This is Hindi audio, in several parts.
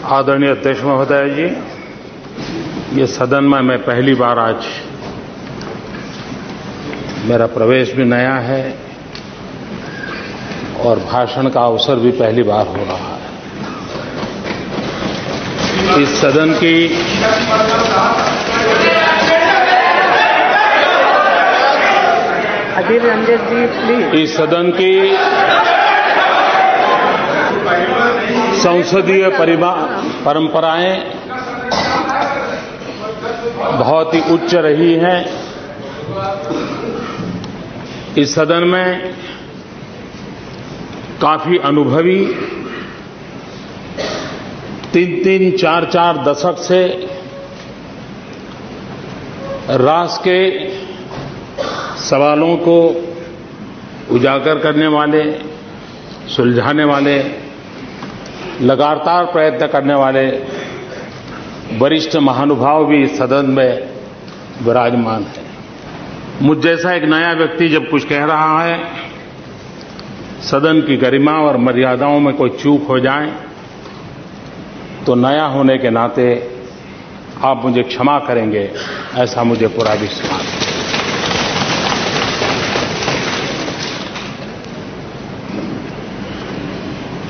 आदरणीय अध्यक्ष महोदय जी, ये सदन में मैं पहली बार आज मेरा प्रवेश भी नया है और भाषण का अवसर भी पहली बार हो रहा है। इस सदन की अधीर रंजन जी प्लीज। इस सदन की संसदीय परंपराएं बहुत ही उच्च रही हैं। इस सदन में काफी अनुभवी 3-3, 4-4 दशक से राष्ट्र के सवालों को उजागर करने वाले, सुलझाने वाले, लगातार प्रयत्न करने वाले वरिष्ठ महानुभाव भी इस सदन में विराजमान है। मुझ जैसा एक नया व्यक्ति जब कुछ कह रहा है, सदन की गरिमा और मर्यादाओं में कोई चूक हो जाए तो नया होने के नाते आप मुझे क्षमा करेंगे, ऐसा मुझे पूरा विश्वास है।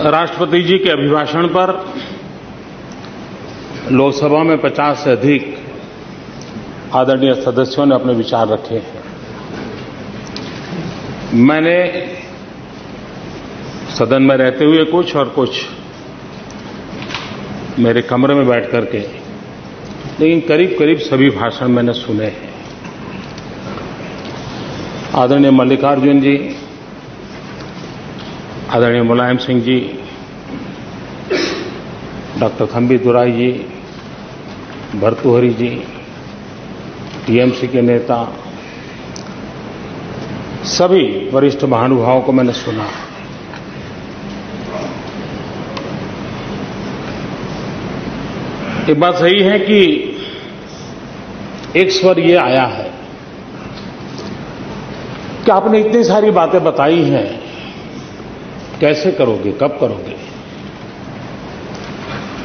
राष्ट्रपति जी के अभिभाषण पर लोकसभा में 50 से अधिक आदरणीय सदस्यों ने अपने विचार रखे हैं। मैंने सदन में रहते हुए कुछ और कुछ मेरे कमरे में बैठ करके, लेकिन करीब करीब सभी भाषण मैंने सुने हैं। आदरणीय मल्लिकार्जुन जी, आदरणीय मुलायम सिंह जी, डॉक्टर थम्बी दुराई जी, भर्तृहरि जी, टीएमसी के नेता, सभी वरिष्ठ महानुभावों को मैंने सुना। एक बात सही है कि एक स्वर ये आया है कि आपने इतनी सारी बातें बताई हैं, कैसे करोगे, कब करोगे?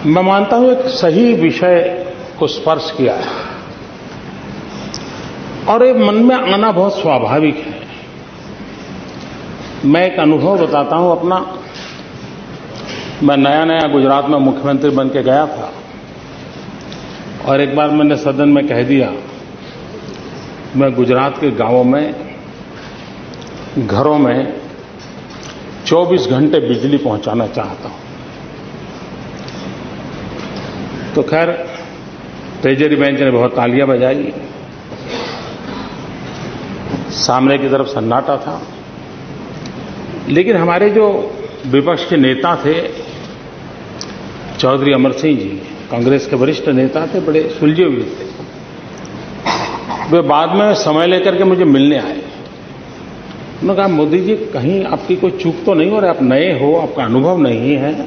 मैं मानता हूं एक सही विषय को स्पर्श किया है और ये मन में आना बहुत स्वाभाविक है। मैं एक अनुभव बताता हूं अपना। मैं नया नया गुजरात में मुख्यमंत्री बन के गया था और एक बार मैंने सदन में कह दिया, मैं गुजरात के गांवों में, घरों में 24 घंटे बिजली पहुंचाना चाहता हूं। तो खैर ट्रेजरी बेंच ने बहुत तालियां बजाई, सामने की तरफ सन्नाटा था, लेकिन हमारे जो विपक्ष के नेता थे, चौधरी अमर सिंह जी, कांग्रेस के वरिष्ठ नेता थे, बड़े सुलझे हुए थे। वे बाद में समय लेकर के मुझे मिलने आए। उन्होंने कहा, मोदी जी कहीं आपकी कोई चूक तो नहीं हो रही, आप नए हो, आपका अनुभव नहीं है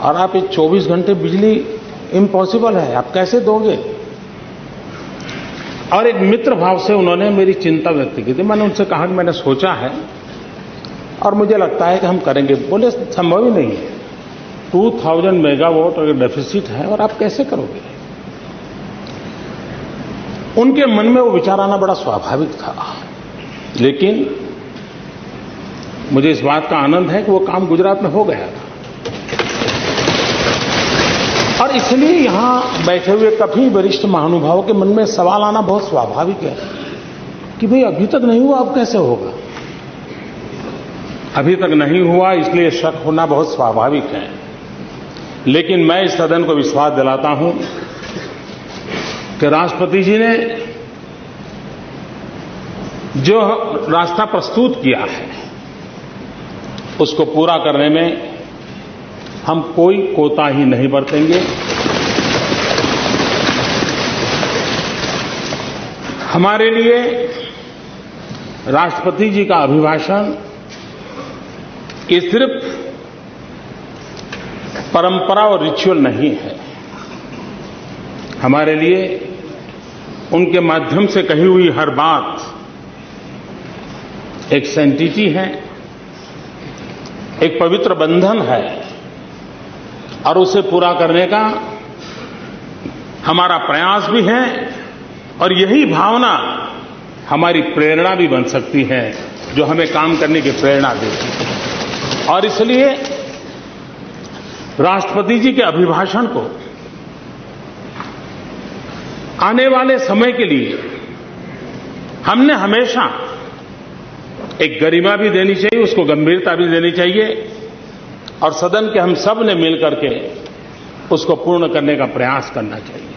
और आप ये 24 घंटे बिजली इम्पॉसिबल है, आप कैसे दोगे? और एक मित्र भाव से उन्होंने मेरी चिंता व्यक्त की थी। मैंने उनसे कहा कि मैंने सोचा है और मुझे लगता है कि हम करेंगे। बोले संभव ही नहीं है, 2000 मेगावाट अगर डेफिसिट है और आप कैसे करोगे? उनके मन में वो विचार आना बड़ा स्वाभाविक था, लेकिन मुझे इस बात का आनंद है कि वो काम गुजरात में हो गया था और इसलिए यहां बैठे हुए काफी वरिष्ठ महानुभावों के मन में सवाल आना बहुत स्वाभाविक है कि भाई अभी तक नहीं हुआ, अब कैसे होगा? अभी तक नहीं हुआ, इसलिए शक होना बहुत स्वाभाविक है। लेकिन मैं इस सदन को विश्वास दिलाता हूं कि राष्ट्रपति जी ने जो रास्ता प्रस्तुत किया है उसको पूरा करने में हम कोई कोताही नहीं बरतेंगे। हमारे लिए राष्ट्रपति जी का अभिभाषण ये सिर्फ परंपरा और रिचुअल नहीं है। हमारे लिए उनके माध्यम से कही हुई हर बात एक सैंक्टिटी है, एक पवित्र बंधन है और उसे पूरा करने का हमारा प्रयास भी है और यही भावना हमारी प्रेरणा भी बन सकती है, जो हमें काम करने की प्रेरणा देती है। और इसलिए राष्ट्रपति जी के अभिभाषण को आने वाले समय के लिए हमने हमेशा एक गरिमा भी देनी चाहिए, उसको गंभीरता भी देनी चाहिए और सदन के हम सब ने मिलकर के उसको पूर्ण करने का प्रयास करना चाहिए।